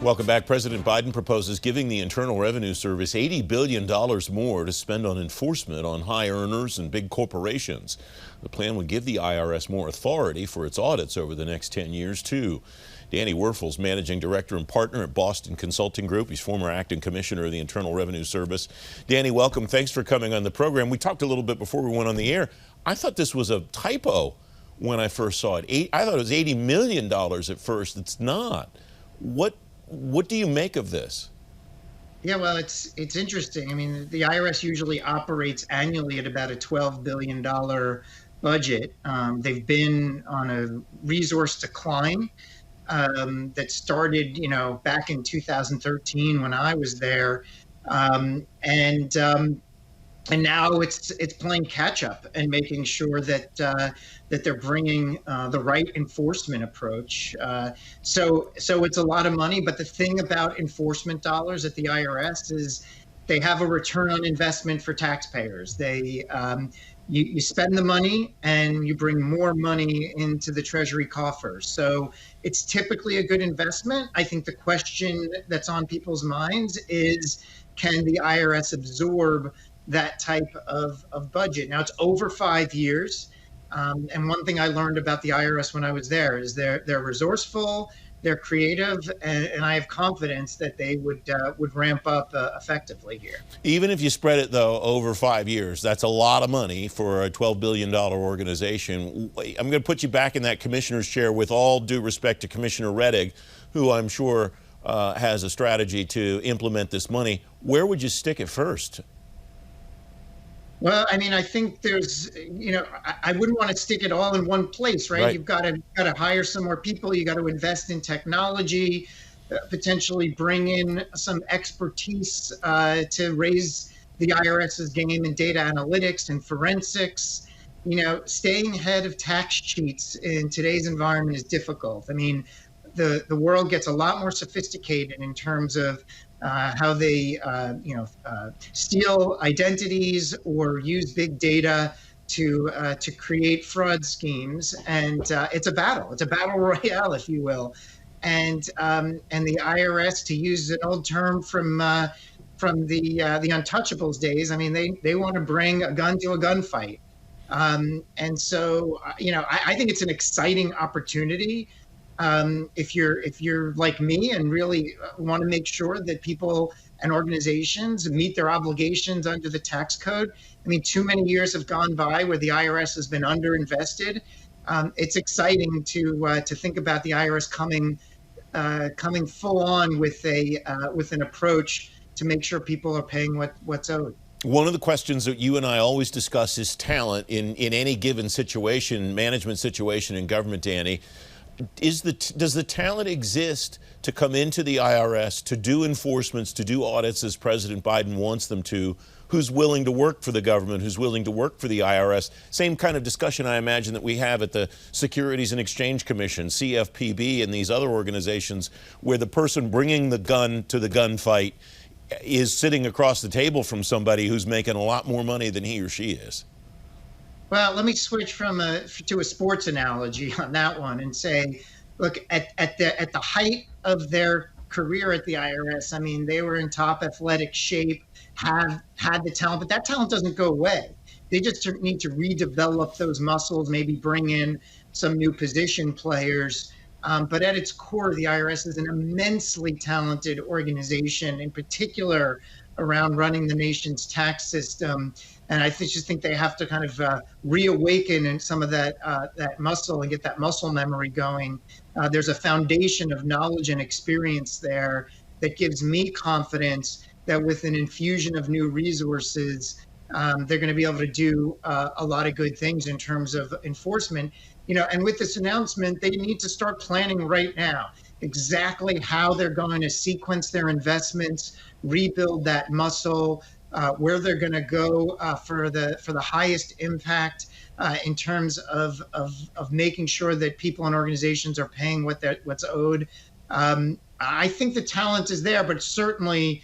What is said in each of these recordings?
Welcome back. President Biden proposes giving the Internal Revenue Service $80 billion more to spend on enforcement on high earners and big corporations. The plan would give the IRS more authority for its audits over the next 10 years, too. Danny Werfel's managing director and partner at Boston Consulting Group. He's former acting commissioner of the Internal Revenue Service. Danny, welcome. Thanks for coming on the program. We talked a little bit before we went on the air. I thought this was a typo when I first saw it. I thought it was $80 million at first. It's not. What do you make of this? Yeah, well, it's interesting. I mean, the IRS usually operates annually at about a $12 billion budget. They've been on a resource decline that started, back in 2013 when I was there, and now it's playing catch up and making sure that they're bringing the right enforcement approach. So it's a lot of money, but the thing about enforcement dollars at the IRS is they have a return on investment for taxpayers. You spend the money and you bring more money into the Treasury coffers. So it's typically a good investment. I think the question that's on people's minds is, can the IRS absorb that type of budget? Now, it's over 5 years. And one thing I learned about the IRS when I was there is they're resourceful, they're creative, and I have confidence that they would ramp up effectively here. Even if you spread it, though, over 5 years, that's a lot of money for a $12 billion organization. I'm going to put you back in that commissioner's chair with all due respect to Commissioner Rettig, who I'm sure has a strategy to implement this money. Where would you stick it first? Well, I mean, I think there's, I wouldn't want to stick it all in one place, right? You've got to hire some more people. You got to invest in technology, potentially bring in some expertise to raise the IRS's game in data analytics and forensics. Staying ahead of tax cheats in today's environment is difficult. I mean, the world gets a lot more sophisticated in terms of how they, steal identities or use big data to create fraud schemes, and it's a battle. It's a battle royale, if you will, and the IRS, to use an old term from the Untouchables days, I mean, they want to bring a gun to a gunfight, and so I think it's an exciting opportunity. If you're like me and really want to make sure that people and organizations meet their obligations under the tax code. I mean, too many years have gone by where the IRS has been underinvested. It's exciting to think about the IRS coming full on with an approach to make sure people are paying what's owed. One of the questions that you and I always discuss is talent in any given situation, management situation in government, Danny. Does the talent exist to come into the IRS, to do enforcements, to do audits as President Biden wants them to, who's willing to work for the government, who's willing to work for the IRS? Same kind of discussion, I imagine, that we have at the Securities and Exchange Commission, CFPB, and these other organizations, where the person bringing the gun to the gunfight is sitting across the table from somebody who's making a lot more money than he or she is. Well, let me switch to a sports analogy on that one and say, look, at the height of their career at the IRS, I mean, they were in top athletic shape, had the talent, but that talent doesn't go away. They just need to redevelop those muscles, maybe bring in some new position players. But at its core, the IRS is an immensely talented organization, in particular around running the nation's tax system. And I just think they have to kind of reawaken in some of that muscle and get that muscle memory going. There's a foundation of knowledge and experience there that gives me confidence that with an infusion of new resources, they're going to be able to do a lot of good things in terms of enforcement. And with this announcement, they need to start planning right now exactly how they're going to sequence their investments, rebuild that muscle, where they're going to go for the highest impact in terms of making sure that people and organizations are paying what's owed. I think the talent is there, but certainly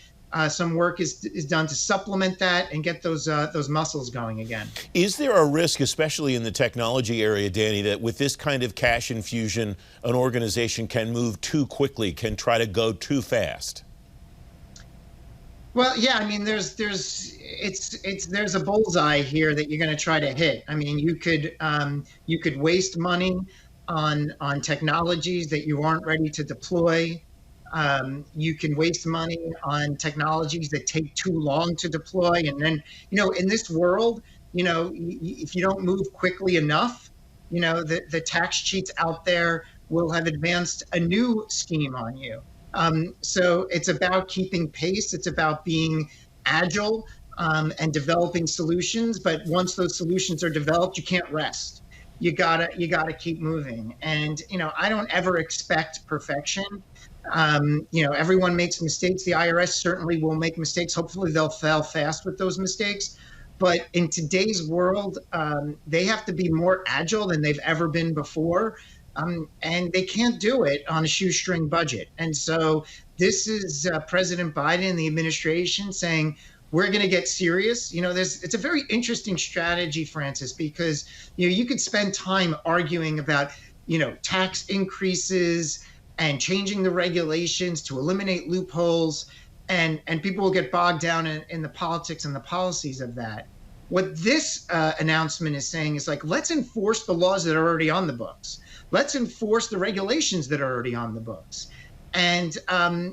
some work is done to supplement that and get those muscles going again. Is there a risk, especially in the technology area, Danny, that with this kind of cash infusion, an organization can move too quickly, can try to go too fast? Well, yeah, I mean, there's a bullseye here that you're going to try to hit. I mean, you could waste money on technologies that you aren't ready to deploy. You can waste money on technologies that take too long to deploy, and then in this world, if you don't move quickly enough, the tax cheats out there will have advanced a new scheme on you. So it's about keeping pace. It's about being agile and developing solutions. But once those solutions are developed, you can't rest. You gotta keep moving. And I don't ever expect perfection. Everyone makes mistakes. The IRS certainly will make mistakes. Hopefully, they'll fail fast with those mistakes. But in today's world, they have to be more agile than they've ever been before. And they can't do it on a shoestring budget. And so this is President Biden and the administration saying, we're going to get serious. It's a very interesting strategy, Francis, because, you could spend time arguing about, tax increases and changing the regulations to eliminate loopholes. And people will get bogged down in the politics and the policies of that. What this announcement is saying is let's enforce the laws that are already on the books. Let's enforce the regulations that are already on the books. And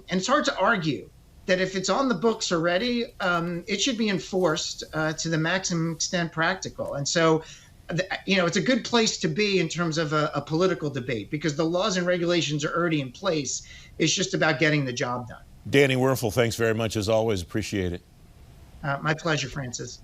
it's hard to argue that if it's on the books already, it should be enforced to the maximum extent practical. And so, it's a good place to be in terms of a political debate, because the laws and regulations are already in place. It's just about getting the job done. Danny Werfel, thanks very much as always. Appreciate it. My pleasure, Francis.